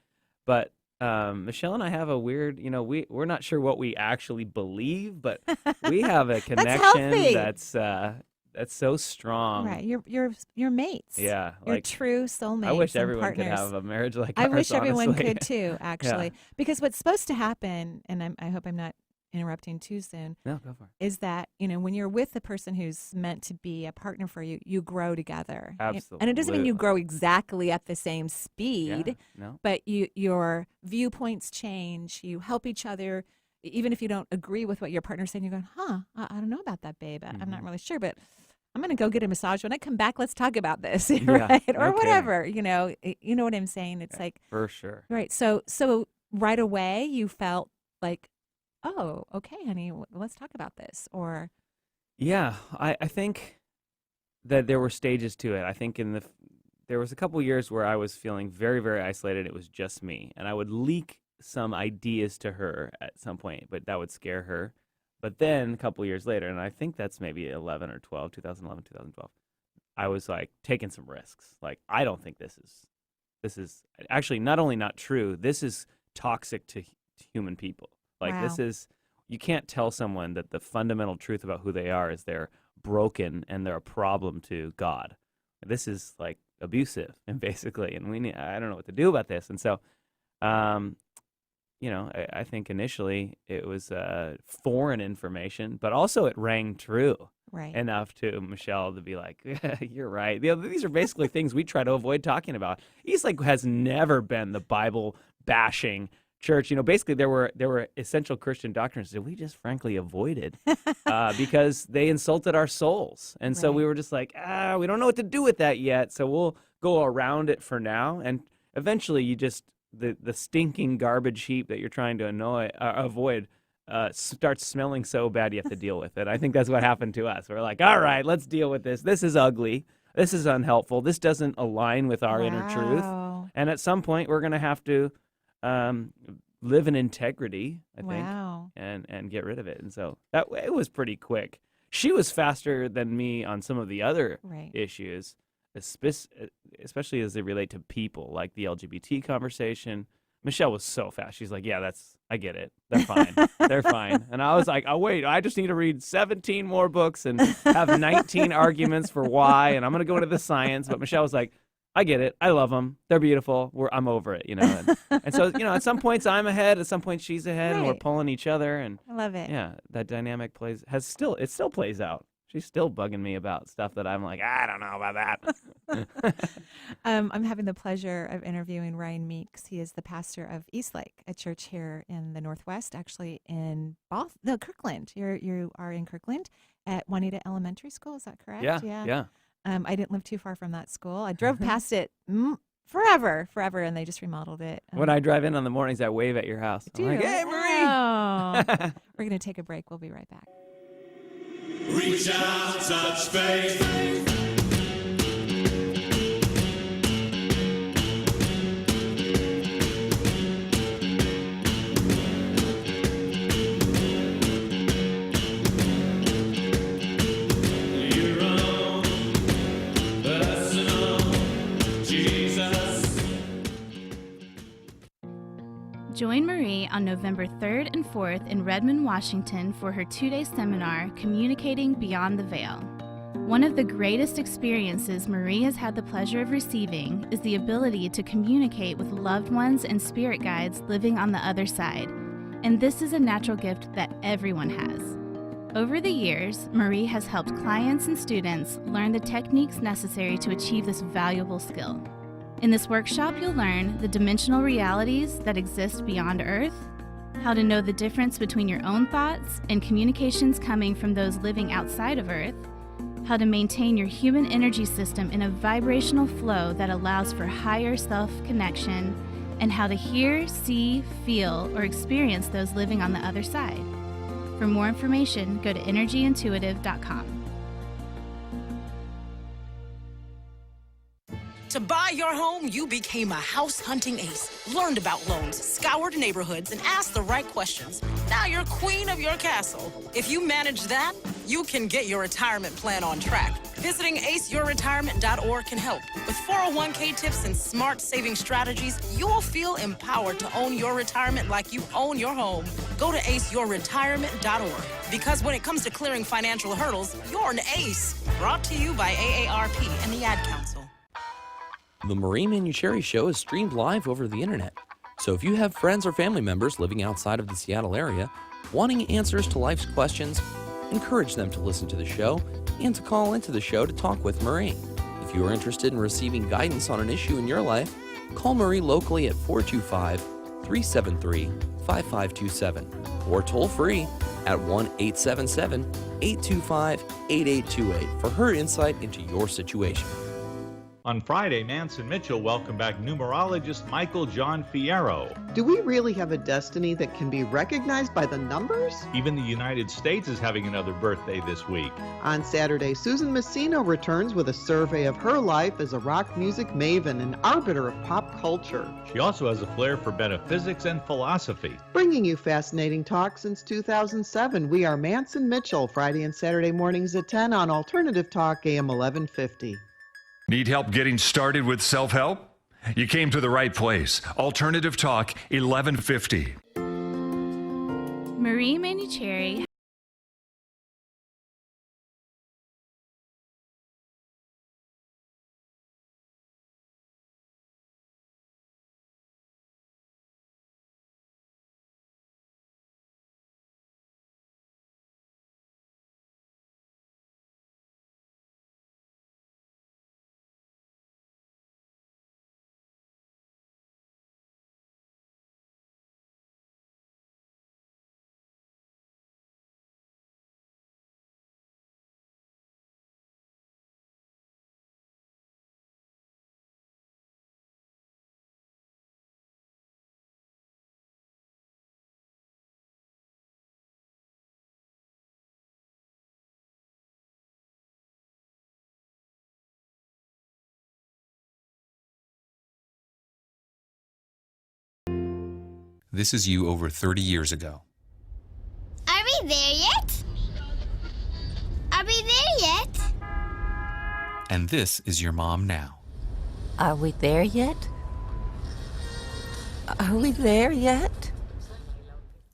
[SPEAKER 2] but Michelle and I have a weird, we're not sure what we actually believe, but we have a connection that's so strong.
[SPEAKER 1] Right, you're mates.
[SPEAKER 2] Yeah,
[SPEAKER 1] you're true soulmates.
[SPEAKER 2] I wish everyone
[SPEAKER 1] partners.
[SPEAKER 2] could have a marriage like ours.
[SPEAKER 1] I wish everyone
[SPEAKER 2] honestly.
[SPEAKER 1] could too, actually, because what's supposed to happen, and I hope I'm not interrupting too soon.
[SPEAKER 2] No, go for it.
[SPEAKER 1] Is that when you're with the person who's meant to be a partner for you, you grow together.
[SPEAKER 2] Absolutely.
[SPEAKER 1] And it doesn't mean you grow exactly at the same speed.
[SPEAKER 2] Yeah, no.
[SPEAKER 1] But your viewpoints change. You help each other, even if you don't agree with what your partner's saying. You're going, I don't know about that, babe. I'm not really sure, but I'm going to go get a massage. When I come back, let's talk about this, right? Or whatever. You know what I'm saying? It's like
[SPEAKER 2] for sure,
[SPEAKER 1] right? So right away, you felt like, oh, okay, honey, let's talk about this. Or
[SPEAKER 2] yeah, I think that there were stages to it. I think there was a couple years where I was feeling very, very isolated. It was just me, and I would leak some ideas to her at some point, but that would scare her. But then a couple years later, and I think that's maybe 2011, 2012, I was like taking some risks. Like, I don't think this is actually not only not true, this is toxic to human people. Like,
[SPEAKER 1] wow.
[SPEAKER 2] This is, you can't tell someone that the fundamental truth about who they are is they're broken and they're a problem to God. This is like abusive, and basically, and I don't know what to do about this. And so, I think initially it was foreign information, but also it rang true enough to Michelle to be like, you're right. These are basically things we try to avoid talking about. Eastlake has never been the Bible bashing church. Basically there were essential Christian doctrines that we just frankly avoided because they insulted our souls. And so we were just like, we don't know what to do with that yet. So we'll go around it for now. And eventually you just, the stinking garbage heap that you're trying to avoid starts smelling so bad you have to deal with it. I think that's what happened to us. We're like, all right, let's deal with this. This is ugly. This is unhelpful. This doesn't align with our inner truth. And at some point we're going to have to live in integrity, I think, and get rid of it. And so it was pretty quick. She was faster than me on some of the other issues, especially as they relate to people, like the LGBT conversation. Michelle was so fast. She's like, yeah, I get it. They're fine. They're fine. And I was like, oh, wait, I just need to read 17 more books and have 19 arguments for why, and I'm going to go into the science. But Michelle was like, I get it. I love them. They're beautiful. I'm over it, And so, at some points I'm ahead, at some points she's ahead, and we're pulling each other. And
[SPEAKER 1] I love it.
[SPEAKER 2] Yeah, that dynamic still plays out. she's still bugging me about stuff that I'm like, I don't know about that.
[SPEAKER 1] I'm having the pleasure of interviewing Ryan Meeks. He is the pastor of Eastlake, a church here in the Northwest, actually in Kirkland. You are in Kirkland at Juanita Elementary School. Is that correct?
[SPEAKER 2] Yeah.
[SPEAKER 1] I didn't live too far from that school. I drove past it forever, and they just remodeled it.
[SPEAKER 2] When I drive in on the mornings, I wave at your house. I'm like, hey, Marie!
[SPEAKER 1] Oh. We're going to take a break. We'll be right back.
[SPEAKER 3] Reach out, touch faith.
[SPEAKER 4] Join Marie on November 3rd and 4th in Redmond, Washington for her 2-day seminar, Communicating Beyond the Veil. One of the greatest experiences Marie has had the pleasure of receiving is the ability to communicate with loved ones and spirit guides living on the other side. And this is a natural gift that everyone has. Over the years, Marie has helped clients and students learn the techniques necessary to achieve this valuable skill. In this workshop, you'll learn the dimensional realities that exist beyond Earth, how to know the difference between your own thoughts and communications coming from those living outside of Earth, how to maintain your human energy system in a vibrational flow that allows for higher self-connection, and how to hear, see, feel, or experience those living on the other side. For more information, go to energyintuitive.com.
[SPEAKER 5] To buy your home, you became a house-hunting ace, learned about loans, scoured neighborhoods, and asked the right questions. Now you're queen of your castle. If you manage that, you can get your retirement plan on track. Visiting aceyourretirement.org can help. With 401k tips and smart saving strategies, you will feel empowered to own your retirement like you own your home. Go to aceyourretirement.org. Because when it comes to clearing financial hurdles, you're an ace. Brought to you by AARP and the Ad Council.
[SPEAKER 6] The Marie Manuchehri Show is streamed live over the internet. So if you have friends or family members living outside of the Seattle area, wanting answers to life's questions, encourage them to listen to the show and to call into the show to talk with Marie. If you are interested in receiving guidance on an issue in your life, call Marie locally at 425-373-5527 or toll free at 1-877-825-8828 for her insight into your situation.
[SPEAKER 7] On Friday, Manson Mitchell welcomed back numerologist Michael John Fierro.
[SPEAKER 8] Do we really have a destiny that can be recognized by the numbers?
[SPEAKER 7] Even the United States is having another birthday this week.
[SPEAKER 8] On Saturday, Susan Messino returns with a survey of her life as a rock music maven and arbiter of pop culture.
[SPEAKER 7] She also has a flair for metaphysics and philosophy.
[SPEAKER 8] Bringing you fascinating talk since 2007, we are Manson Mitchell, Friday and Saturday mornings at 10 on Alternative Talk, AM 1150.
[SPEAKER 9] Need help getting started with self-help? You came to the right place. Alternative Talk, 1150.
[SPEAKER 4] Marie Manuchehri
[SPEAKER 10] This is you over 30 years ago.
[SPEAKER 11] Are we there yet? Are we there yet?
[SPEAKER 10] And this is your mom now.
[SPEAKER 12] Are we there yet? Are we there yet?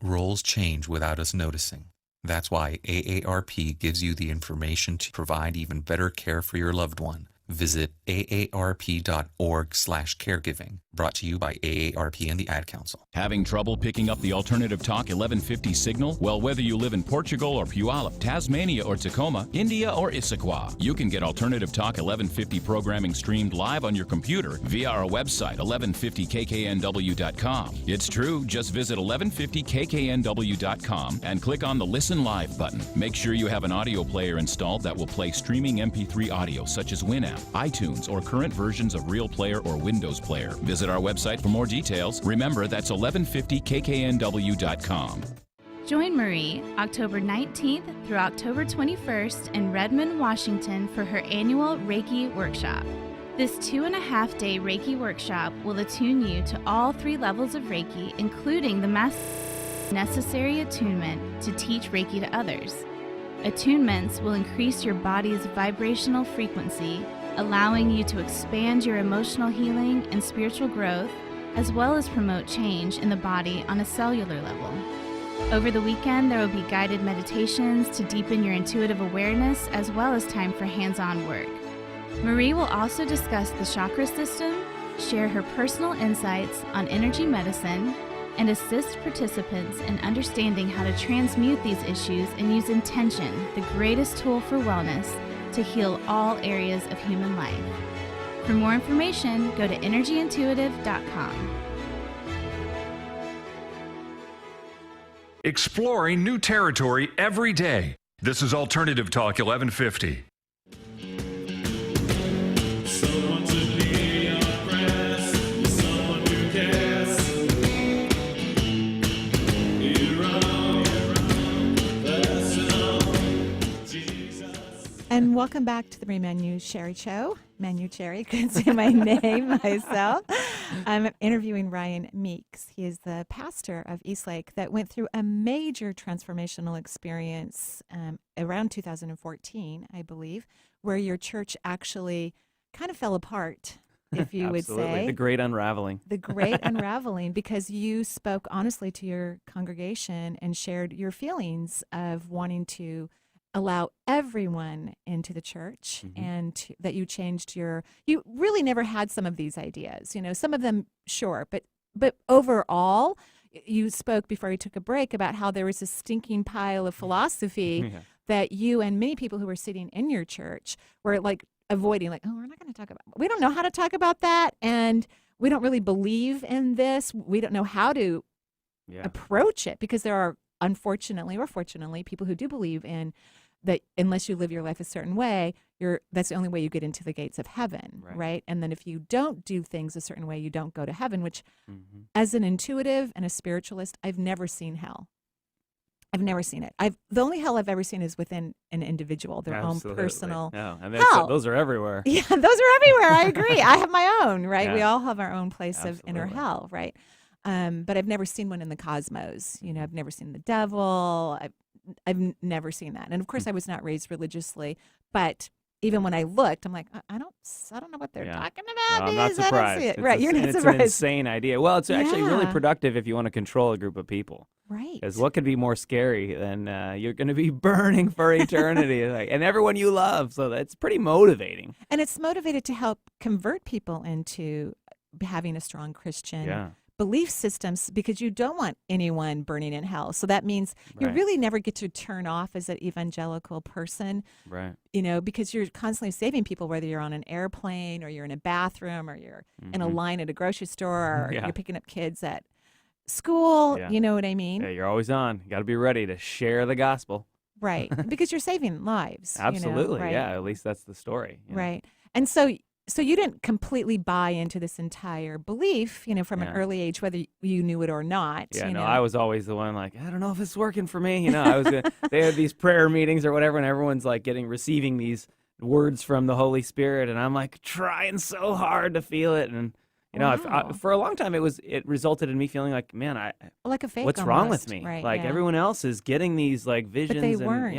[SPEAKER 10] Roles change without us noticing. That's why AARP gives you the information to provide even better care for your loved one. Visit aarp.org/caregiving. Brought to you by AARP and the Ad Council.
[SPEAKER 13] Having trouble picking up the Alternative Talk 1150 signal? Well, whether you live in Portugal or Puyallup, Tasmania or Tacoma, India or Issaquah, you can get Alternative Talk 1150 programming streamed live on your computer via our website, 1150kknw.com. It's true. Just visit 1150kknw.com and click on the Listen Live button. Make sure you have an audio player installed that will play streaming MP3 audio such as Winamp, iTunes, or current versions of Real Player or Windows Player. Visit our website for more details. Remember, that's 1150kknw.com.
[SPEAKER 4] Join Marie October 19th through October 21st in Redmond, Washington for her annual Reiki workshop. This 2.5-day Reiki workshop will attune you to all 3 levels of Reiki, including the necessary attunement to teach Reiki to others. Attunements will increase your body's vibrational frequency, allowing you to expand your emotional healing and spiritual growth, as well as promote change in the body on a cellular level. Over the weekend, there will be guided meditations to deepen your intuitive awareness, as well as time for hands-on work. Marie will also discuss the chakra system, share her personal insights on energy medicine, and assist participants in understanding how to transmute these issues and use intention, the greatest tool for wellness, to heal all areas of human life. For more information, go to energyintuitive.com.
[SPEAKER 9] Exploring new territory every day. This is Alternative Talk 1150.
[SPEAKER 3] Someone to hear your prayers, someone who cares.
[SPEAKER 1] And welcome back to the Manuchehri Show. Manuchehri, couldn't say my name myself. I'm interviewing Ryan Meeks. He is the pastor of Eastlake that went through a major transformational experience around 2014, I believe, where your church actually kind of fell apart, if you would say.
[SPEAKER 2] The great unraveling.
[SPEAKER 1] The great unraveling, because you spoke honestly to your congregation and shared your feelings of wanting to allow everyone into the church, and that you changed you really never had some of these ideas, some of them, sure, but overall, you spoke before we took a break about how there was a stinking pile of philosophy that you and many people who were sitting in your church were like avoiding, like, oh, we're not going to talk about, we don't know how to talk about that, and we don't really believe in this, we don't know how to approach it, because there are, unfortunately or fortunately, people who do believe in that unless you live your life a certain way, that's the only way you get into the gates of heaven, right? And then if you don't do things a certain way, you don't go to heaven, which as an intuitive and a spiritualist, I've never seen hell. I've never seen it. The only hell I've ever seen is within an individual, their own personal hell.
[SPEAKER 2] Those are everywhere.
[SPEAKER 1] Yeah, those are everywhere. I agree. I have my own, right? We all have our own place of inner hell, right? But I've never seen one in the cosmos. I've never seen the devil. I've never seen that. And of course, I was not raised religiously, but even when I looked, I'm like, I don't know what they're talking about.
[SPEAKER 2] No, I'm not surprised.
[SPEAKER 1] You're not surprised.
[SPEAKER 2] It's an insane idea. Well, it's actually really productive if you want to control a group of people.
[SPEAKER 1] Right.
[SPEAKER 2] Because what could be more scary than you're going to be burning for eternity, and everyone you love. So that's pretty motivating.
[SPEAKER 1] And it's motivated to help convert people into having a strong Christian belief systems, because you don't want anyone burning in hell. So that means you really never get to turn off as an evangelical person,
[SPEAKER 2] right?
[SPEAKER 1] Because you're constantly saving people, whether you're on an airplane or you're in a bathroom or you're in a line at a grocery store or you're picking up kids at school. You know what I mean?
[SPEAKER 2] Yeah, you're always on. You got to be ready to share the gospel.
[SPEAKER 1] Right. Because you're saving lives.
[SPEAKER 2] Absolutely.
[SPEAKER 1] Right?
[SPEAKER 2] Yeah. At least that's the story.
[SPEAKER 1] Right. And so you didn't completely buy into this entire belief, from an early age, whether you knew it or not.
[SPEAKER 2] Yeah, I was always the one like, I don't know if it's working for me. They had these prayer meetings or whatever, and everyone's like receiving these words from the Holy Spirit, and I'm like trying so hard to feel it, and for a long time it resulted in me feeling like, man,
[SPEAKER 1] like a fake.
[SPEAKER 2] What's
[SPEAKER 1] almost.
[SPEAKER 2] wrong with me?
[SPEAKER 1] Right,
[SPEAKER 2] everyone else is getting these visions,
[SPEAKER 1] but they weren't.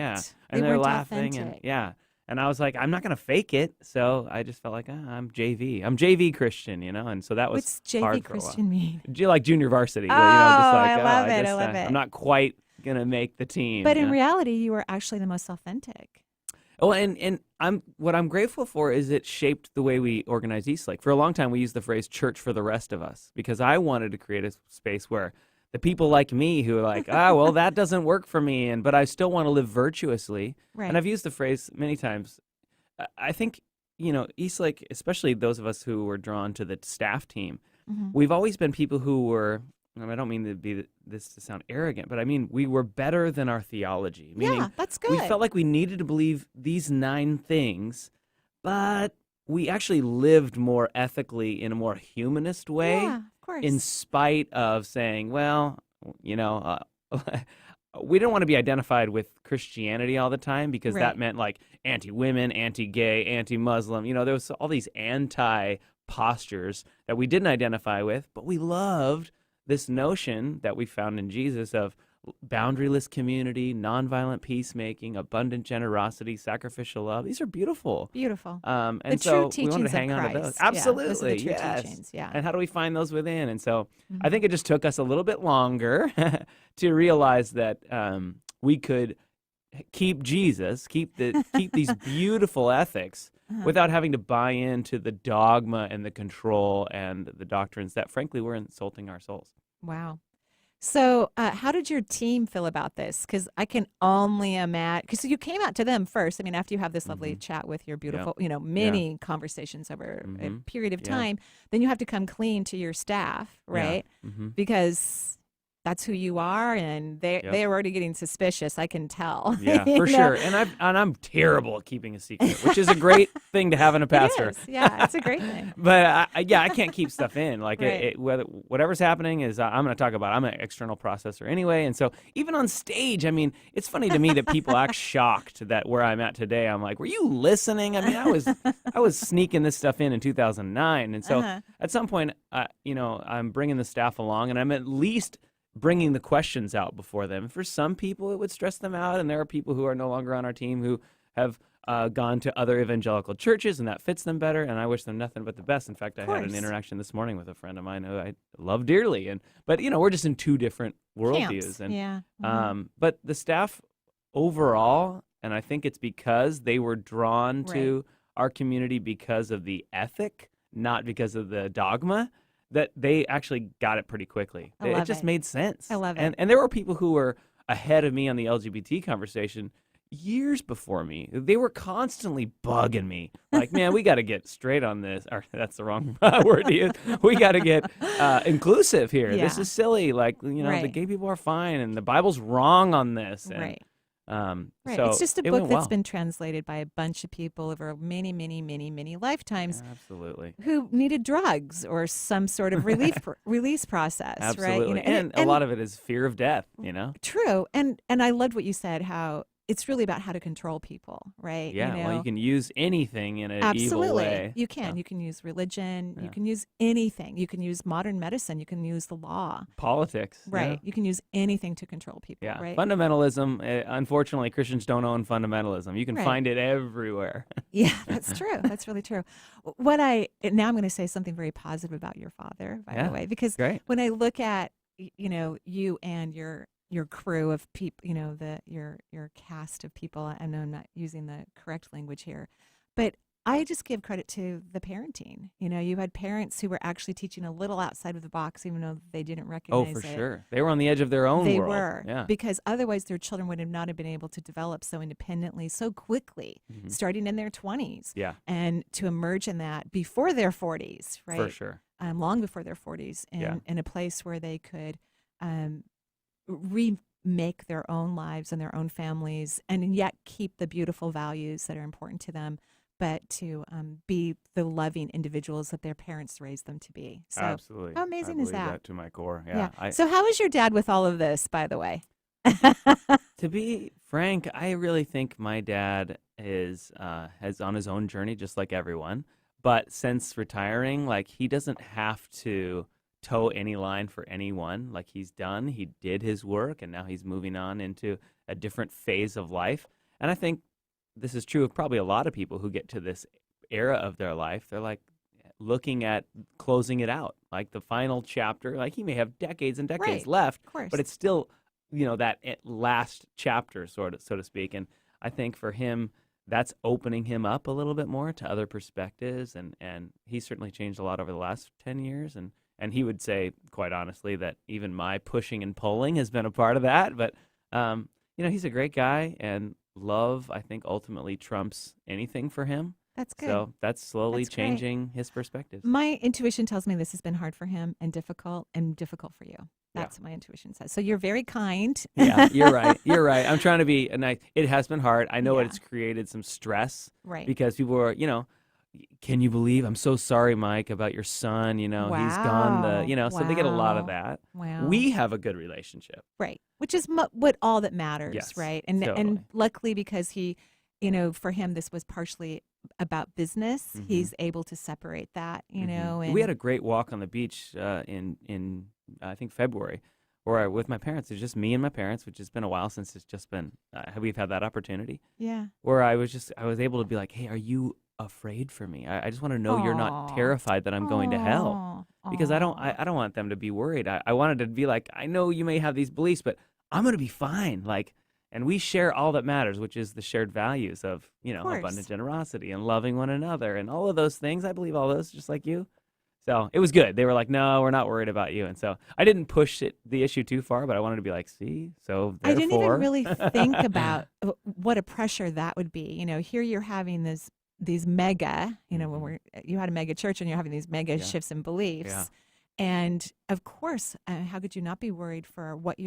[SPEAKER 2] And they're
[SPEAKER 1] weren't
[SPEAKER 2] laughing,
[SPEAKER 1] authentic.
[SPEAKER 2] And I was like, I'm not going to fake it. So I just felt like, I'm JV. I'm JV Christian, and so that was
[SPEAKER 1] What's JV
[SPEAKER 2] hard for
[SPEAKER 1] Christian
[SPEAKER 2] a while.
[SPEAKER 1] mean?
[SPEAKER 2] Like junior varsity.
[SPEAKER 1] I love it. I love it.
[SPEAKER 2] I'm not quite going to make the team.
[SPEAKER 1] But in reality, you were actually the most authentic.
[SPEAKER 2] Oh, and what I'm grateful for is it shaped the way we organize Eastlake. For a long time, we used the phrase "church for the rest of us" because I wanted to create a space where the people like me who are like, well, that doesn't work for me, but I still want to live virtuously.
[SPEAKER 1] Right.
[SPEAKER 2] And I've used the phrase many times. I think, Eastlake, especially those of us who were drawn to the staff team, we've always been people who were, and I don't mean this to sound arrogant, but I mean we were better than our theology. Meaning
[SPEAKER 1] that's good.
[SPEAKER 2] We felt like we needed to believe these 9 things, but we actually lived more ethically in a more humanist way.
[SPEAKER 1] Yeah, of course.
[SPEAKER 2] In spite of saying, well, we didn't want to be identified with Christianity all the time because that meant like anti-women, anti-gay, anti-Muslim. There was all these anti-postures that we didn't identify with, but we loved this notion that we found in Jesus of boundaryless community, nonviolent peacemaking, abundant generosity, sacrificial love. These are beautiful.
[SPEAKER 1] Beautiful.
[SPEAKER 2] And
[SPEAKER 1] the
[SPEAKER 2] so
[SPEAKER 1] true
[SPEAKER 2] we wanted
[SPEAKER 1] teachings
[SPEAKER 2] to hang
[SPEAKER 1] of
[SPEAKER 2] on to
[SPEAKER 1] Christ.
[SPEAKER 2] those.
[SPEAKER 1] Yeah,
[SPEAKER 2] Absolutely.
[SPEAKER 1] those are the true
[SPEAKER 2] yes.
[SPEAKER 1] teachings. Yeah.
[SPEAKER 2] And how do we find those within? And so I think it just took us a little bit longer to realize that we could keep Jesus, keep these beautiful ethics without having to buy into the dogma and the control and the doctrines that, frankly, were insulting our souls.
[SPEAKER 1] Wow. So how did your team feel about this? Because I can only imagine, because you came out to them first. I mean, after you have this lovely chat with your beautiful, many conversations over a period of time, then you have to come clean to your staff, right? Because that's who you are, and they're already getting suspicious. I can tell.
[SPEAKER 2] Yeah, for sure. And I'm terrible at keeping a secret, which is a great thing to have in a pastor.
[SPEAKER 1] It is. Yeah, it's a great thing.
[SPEAKER 2] But I can't keep stuff in. Like
[SPEAKER 1] Right.
[SPEAKER 2] whatever's happening is I'm going to talk about it. I'm an external processor anyway, and so even on stage, I mean, it's funny to me that people act shocked that where I'm at today. I'm like, were you listening? I mean, I was sneaking this stuff in 2009, and so at some point, I'm bringing the staff along, and I'm at least bringing the questions out before them. For some people, it would stress them out, and there are people who are no longer on our team who have gone to other evangelical churches, and that fits them better, and I wish them nothing but the best. In fact, I had an interaction this morning with a friend of mine who I love dearly, but we're just in 2 different worldviews. And but the staff overall, and I think it's because they were drawn to our community because of the ethic, not because of the dogma, that they actually got it pretty quickly. It just made sense.
[SPEAKER 1] I love it.
[SPEAKER 2] And there were people who were ahead of me on the LGBT conversation years before me. They were constantly bugging me. Like, man, we got to get straight on this. Or that's the wrong word to use. We got to get inclusive here.
[SPEAKER 1] Yeah.
[SPEAKER 2] This is silly. Like, the gay people are fine, and the Bible's wrong on this. And,
[SPEAKER 1] Right.
[SPEAKER 2] So
[SPEAKER 1] it's just a
[SPEAKER 2] it
[SPEAKER 1] book
[SPEAKER 2] went
[SPEAKER 1] that's
[SPEAKER 2] well.
[SPEAKER 1] been translated by a bunch of people over many, many, many, many lifetimes.
[SPEAKER 2] Yeah, absolutely.
[SPEAKER 1] Who needed drugs or some sort of release process,
[SPEAKER 2] Absolutely.
[SPEAKER 1] right?
[SPEAKER 2] And a lot of it is fear of death,
[SPEAKER 1] True. And I loved what you said, how it's really about how to control people, right?
[SPEAKER 2] Yeah, well, you can use anything in an
[SPEAKER 1] Absolutely.
[SPEAKER 2] evil way.
[SPEAKER 1] You can.
[SPEAKER 2] Yeah.
[SPEAKER 1] You can use religion. You can use anything. You can use modern medicine. You can use the law.
[SPEAKER 2] Politics.
[SPEAKER 1] Right.
[SPEAKER 2] Yeah.
[SPEAKER 1] You can use anything to control people,
[SPEAKER 2] Yeah.
[SPEAKER 1] right?
[SPEAKER 2] Fundamentalism, unfortunately, Christians don't own fundamentalism. You can find it everywhere.
[SPEAKER 1] Yeah, that's true. That's really true. Now I'm going to say something very positive about your father, by the way, because when I look at, you and your crew of people, your cast of people. I know I'm not using the correct language here, but I just give credit to the parenting. You had parents who were actually teaching a little outside of the box, even though they didn't recognize it.
[SPEAKER 2] Oh, for sure. They were on the edge of their own world.
[SPEAKER 1] They were,
[SPEAKER 2] yeah.
[SPEAKER 1] because otherwise their children would have not have been able to develop so independently, so quickly, starting in their 20s.
[SPEAKER 2] Yeah.
[SPEAKER 1] And to emerge in that before their 40s, right?
[SPEAKER 2] For sure.
[SPEAKER 1] Long before their 40s, in a place where they could remake their own lives and their own families, and yet keep the beautiful values that are important to them, but to be the loving individuals that their parents raised them to be. So
[SPEAKER 2] absolutely.
[SPEAKER 1] How amazing is that?
[SPEAKER 2] To my core. Yeah.
[SPEAKER 1] So how is your dad with all of this, by the way?
[SPEAKER 2] To be frank, I really think my dad is has on his own journey, just like everyone. But since retiring, like, he doesn't have to toe any line for anyone. Like, he's done. He did his work, and now he's moving on into a different phase of life. And I think this is true of probably a lot of people who get to this era of their life. They're like looking at closing it out, like the final chapter. Like, he may have decades and decades left, but it's still, that last chapter, so to speak. And I think for him, that's opening him up a little bit more to other perspectives, and he's certainly changed a lot over the last 10 years, and he would say, quite honestly, that even my pushing and pulling has been a part of that. But he's a great guy, and love, I think, ultimately trumps anything for him.
[SPEAKER 1] That's good.
[SPEAKER 2] So that's slowly
[SPEAKER 1] That's
[SPEAKER 2] changing his perspective.
[SPEAKER 1] My intuition tells me this has been hard for him and difficult for you. That's what my intuition says. So you're very kind.
[SPEAKER 2] Yeah, you're right. You're right. I'm trying to be nice. It has been hard. I know it's created some stress.
[SPEAKER 1] Right.
[SPEAKER 2] Because people are, can you believe? I'm so sorry, Mike, about your son. He's gone. So they get a lot of that.
[SPEAKER 1] Wow.
[SPEAKER 2] We have a good relationship.
[SPEAKER 1] Right. Which is what all that matters.
[SPEAKER 2] Yes,
[SPEAKER 1] right. And
[SPEAKER 2] totally.
[SPEAKER 1] luckily, because he, for him, this was partially about business.
[SPEAKER 2] Mm-hmm.
[SPEAKER 1] He's able to separate that, And
[SPEAKER 2] we had a great walk on the beach in I think February, where with my parents. It's just me and my parents, which has been a while since it's just been we've had that opportunity.
[SPEAKER 1] Yeah.
[SPEAKER 2] Where I was able to be like, hey, are you afraid for me? I just want to know you're not terrified that I'm going to hell, because I don't want them to be worried. I wanted to be like, I know you may have these beliefs, but I'm going to be fine. And we share all that matters, which is the shared values of, abundant generosity and loving one another and all of those things. I believe all those, just like you. So it was good. They were like, no, we're not worried about you. And so I didn't push the issue too far, but I wanted to be like, see, so therefore.
[SPEAKER 1] I didn't even really think about what a pressure that would be. Here you're having these mega, when you had a mega church and you're having these mega shifts in beliefs.
[SPEAKER 2] Yeah.
[SPEAKER 1] And of course, how could you not be worried for what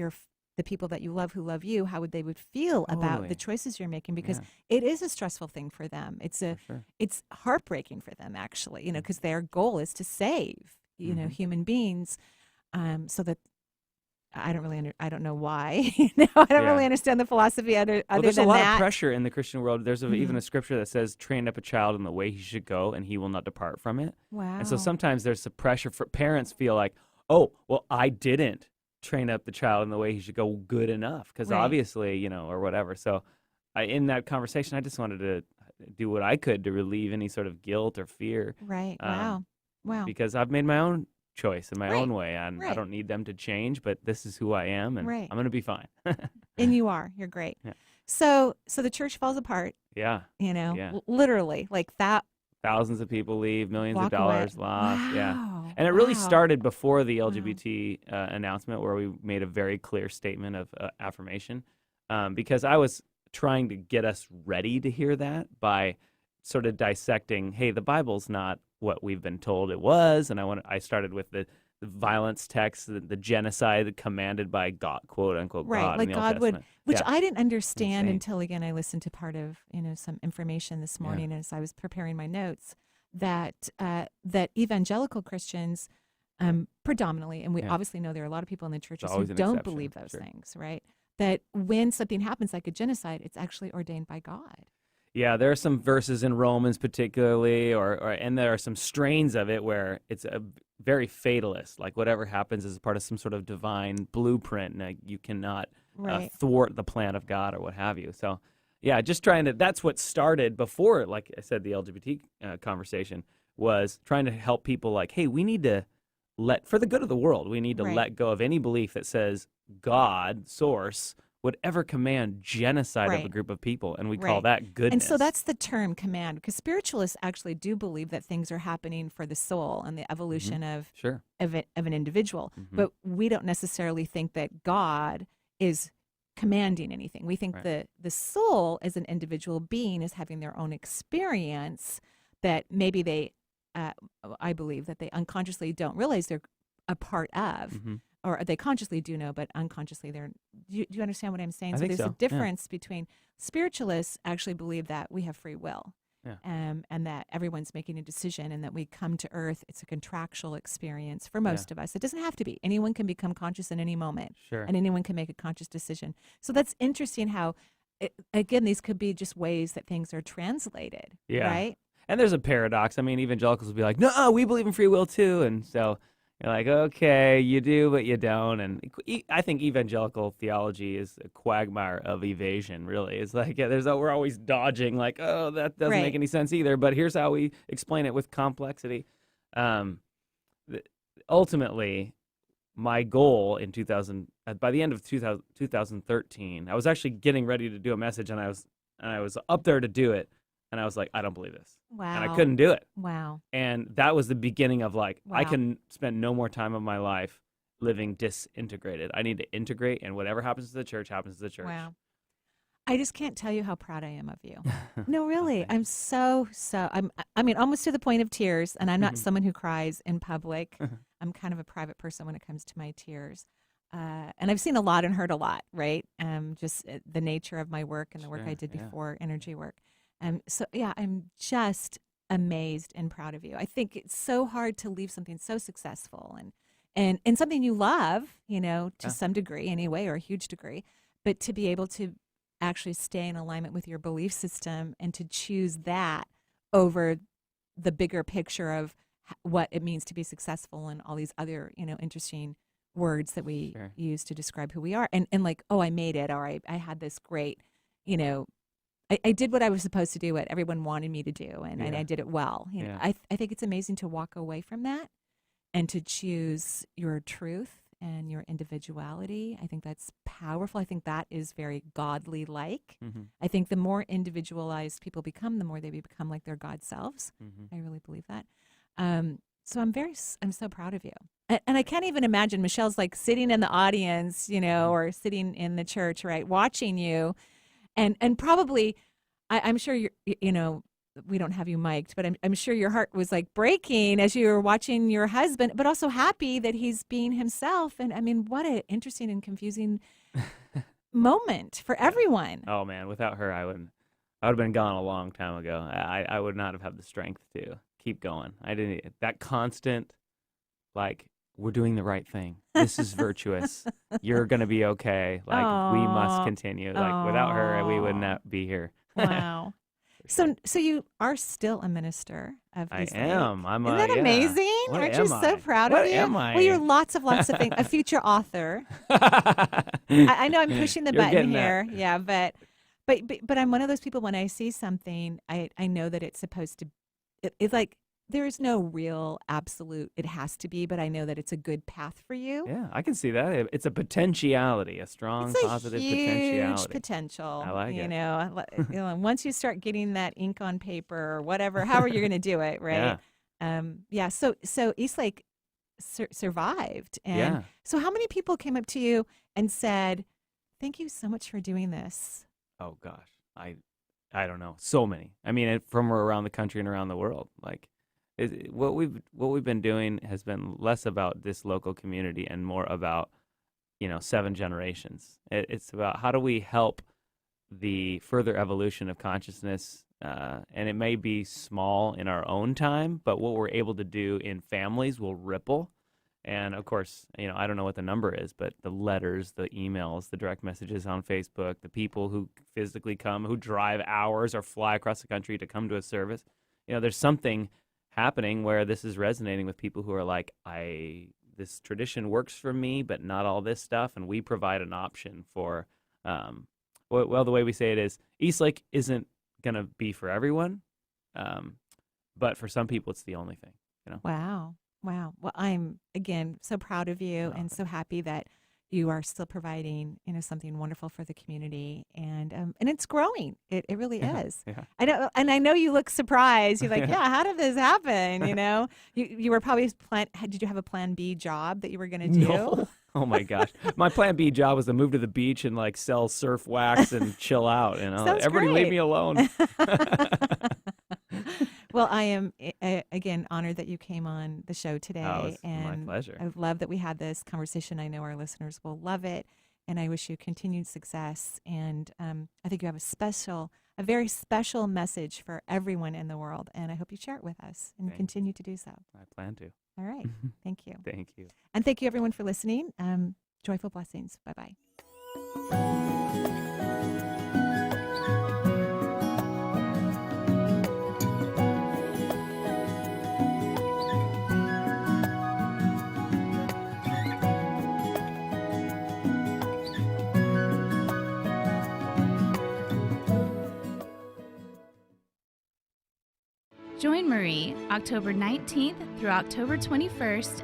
[SPEAKER 1] the people that you love who love you, how would they feel about the choices you're making? Because it is a stressful thing for them. It's heartbreaking for them, actually, because their goal is to save, human beings, so that I don't know why. I don't really understand the philosophy other
[SPEAKER 2] there's
[SPEAKER 1] than
[SPEAKER 2] a lot
[SPEAKER 1] that.
[SPEAKER 2] of pressure in the Christian world. There's even a scripture that says, train up a child in the way he should go, and he will not depart from it.
[SPEAKER 1] Wow.
[SPEAKER 2] And so sometimes there's some pressure for parents feel like, oh, well, I didn't train up the child in the way he should go good enough, because obviously, or whatever. So in that conversation, I just wanted to do what I could to relieve any sort of guilt or fear.
[SPEAKER 1] Right. Wow.
[SPEAKER 2] Because I've made my own choice in my own way, and I don't need them to change, but this is who I am, and I'm going to be fine.
[SPEAKER 1] And you are. You're great.
[SPEAKER 2] Yeah.
[SPEAKER 1] So the church falls apart.
[SPEAKER 2] Yeah.
[SPEAKER 1] Literally, like that.
[SPEAKER 2] Thousands of people leave, millions of
[SPEAKER 1] Walk
[SPEAKER 2] dollars
[SPEAKER 1] away.
[SPEAKER 2] lost.
[SPEAKER 1] Wow.
[SPEAKER 2] Yeah. And it really started before the LGBT announcement, where we made a very clear statement of affirmation, because I was trying to get us ready to hear that by sort of dissecting, hey, the Bible's not what we've been told it was. And I started with the violence text, the genocide commanded by God, quote unquote, God.
[SPEAKER 1] Like
[SPEAKER 2] in the Old
[SPEAKER 1] God would,
[SPEAKER 2] Testament.
[SPEAKER 1] which I didn't understand
[SPEAKER 2] Insane.
[SPEAKER 1] until, again, I listened to part of, some information this morning as I was preparing my notes, that evangelical Christians predominantly, and we obviously know there are a lot of people in the churches who don't believe those things, right? That when something happens like a genocide, it's actually ordained by God.
[SPEAKER 2] Yeah, there are some verses in Romans particularly, and there are some strains of it where it's a very fatalist, like whatever happens is part of some sort of divine blueprint, and you cannot thwart the plan of God or what have you. So, yeah, just that's what started before, like I said, the LGBT conversation was trying to help people like, hey, we need to for the good of the world, we need to let go of any belief that says God, source, would ever command genocide of a group of people, and we call that goodness.
[SPEAKER 1] And so that's the term command, because spiritualists actually do believe that things are happening for the soul and the evolution of an individual, but we don't necessarily think that God is commanding anything. We think that the soul as an individual being is having their own experience that maybe they, I believe that they unconsciously don't realize they're a part of. Or they consciously do know, but unconsciously they're. Do you understand what I'm saying? So there's a difference between spiritualists actually believe that we have free will, and that everyone's making a decision, and that we come to earth. It's a contractual experience for most of us. It doesn't have to be. Anyone can become conscious in any moment, and anyone can make a conscious decision. So that's interesting how, again, these could be just ways that things are translated, right?
[SPEAKER 2] And there's a paradox. I mean, evangelicals will be like, no, we believe in free will too, and so. You're like, okay, you do, but you don't. And I think evangelical theology is a quagmire of evasion, really. It's like we're always dodging, like, oh, that doesn't make any sense either. But here's how we explain it with complexity. Ultimately, my goal in by the end of 2013, I was actually getting ready to do a message, and I was and I was up there to do it, and I was like, I don't believe this.
[SPEAKER 1] Wow.
[SPEAKER 2] And I couldn't do it.
[SPEAKER 1] Wow.
[SPEAKER 2] And that was the beginning of like,
[SPEAKER 1] Wow.
[SPEAKER 2] I can spend no more time of my life living disintegrated. I need to integrate, and whatever happens to the church happens to the church.
[SPEAKER 1] Wow. I just can't tell you how proud I am of you. No, really. I'm I mean, almost to the point of tears, and I'm not someone who cries in public. I'm kind of a private person when it comes to my tears. And I've seen a lot and heard a lot, right? Just the nature of my work and the work I did before, energy work. So, yeah, I'm just amazed and proud of you. I think it's so hard to leave something so successful and something you love, to some degree anyway, or a huge degree, but to be able to actually stay in alignment with your belief system and to choose that over the bigger picture of what it means to be successful and all these other, interesting words that we use to describe who we are. And like, oh, I made it, or I had this great, I did what I was supposed to do, what everyone wanted me to do, and I did it well. I think it's amazing to walk away from that and to choose your truth and your individuality. I think that's powerful. I think that is very godly-like. I think the more individualized people become, the more they become like their God selves. I really believe that. So I'm so proud of you. And I can't even imagine Michelle's like sitting in the audience, or sitting in the church, right, watching you. And probably, I'm sure you're, we don't have you mic'd, but I'm sure your heart was like breaking as you were watching your husband, but also happy that he's being himself. And I mean, what an interesting and confusing moment for everyone.
[SPEAKER 2] Oh man, without her, I would have been gone a long time ago. I would not have had the strength to keep going. I didn't, that constant, like, we're doing the right thing. This is virtuous. You're going to be okay. Like, we must continue. Like, without her, we would not be here.
[SPEAKER 1] Wow. So you are still a minister of Eastlake.
[SPEAKER 2] I am.
[SPEAKER 1] Isn't that amazing? Aren't you so proud of you?
[SPEAKER 2] What am I?
[SPEAKER 1] Well, you're lots of things. A future author. I know I'm pushing the button here. That. Yeah, but I'm one of those people, when I see something, I know that it's supposed to. It's like, there is no real absolute, it has to be, but I know that it's a good path for you.
[SPEAKER 2] Yeah, I can see that. It's a potentiality, a strong, positive potentiality.
[SPEAKER 1] Huge potential.
[SPEAKER 2] I like
[SPEAKER 1] it. Once you start getting that ink on paper or whatever, however you're going to do it, right? Yeah. So Eastlake survived. And so how many people came up to you and said, thank you so much for doing this?
[SPEAKER 2] Oh, gosh. I don't know. So many. I mean, from around the country and around the world. Like, what we've been doing has been less about this local community and more about, 7 generations. It's about how do we help the further evolution of consciousness, and it may be small in our own time, but what we're able to do in families will ripple. And of course, I don't know what the number is, but the letters, the emails, the direct messages on Facebook, the people who physically come, who drive hours or fly across the country to come to a service, there's something happening where this is resonating with people who are like, this tradition works for me, but not all this stuff. And we provide an option for, the way we say it is, Eastlake isn't going to be for everyone, but for some people, it's the only thing.
[SPEAKER 1] Wow. Well, I'm, again, so proud of you and so happy that you are still providing, something wonderful for the community, and it's growing. It really is.
[SPEAKER 2] Yeah.
[SPEAKER 1] I know, and I know you look surprised. You're like, how did this happen? You were probably did you have a plan B job that you were going to do?
[SPEAKER 2] No. Oh my gosh, my plan B job was to move to the beach and like sell surf wax and chill out.
[SPEAKER 1] Sounds
[SPEAKER 2] everybody
[SPEAKER 1] great.
[SPEAKER 2] leave me alone.
[SPEAKER 1] Well, I am, again, honored that you came on the show today.
[SPEAKER 2] It's my pleasure.
[SPEAKER 1] I love that we had this conversation. I know our listeners will love it, and I wish you continued success. And I think you have a very special message for everyone in the world, and I hope you share it with us and continue to do so.
[SPEAKER 2] I plan to.
[SPEAKER 1] All right. Thank you.
[SPEAKER 2] Thank you.
[SPEAKER 1] And thank you, everyone, for listening. Joyful blessings. Bye-bye.
[SPEAKER 4] Join Marie October 19th through October 21st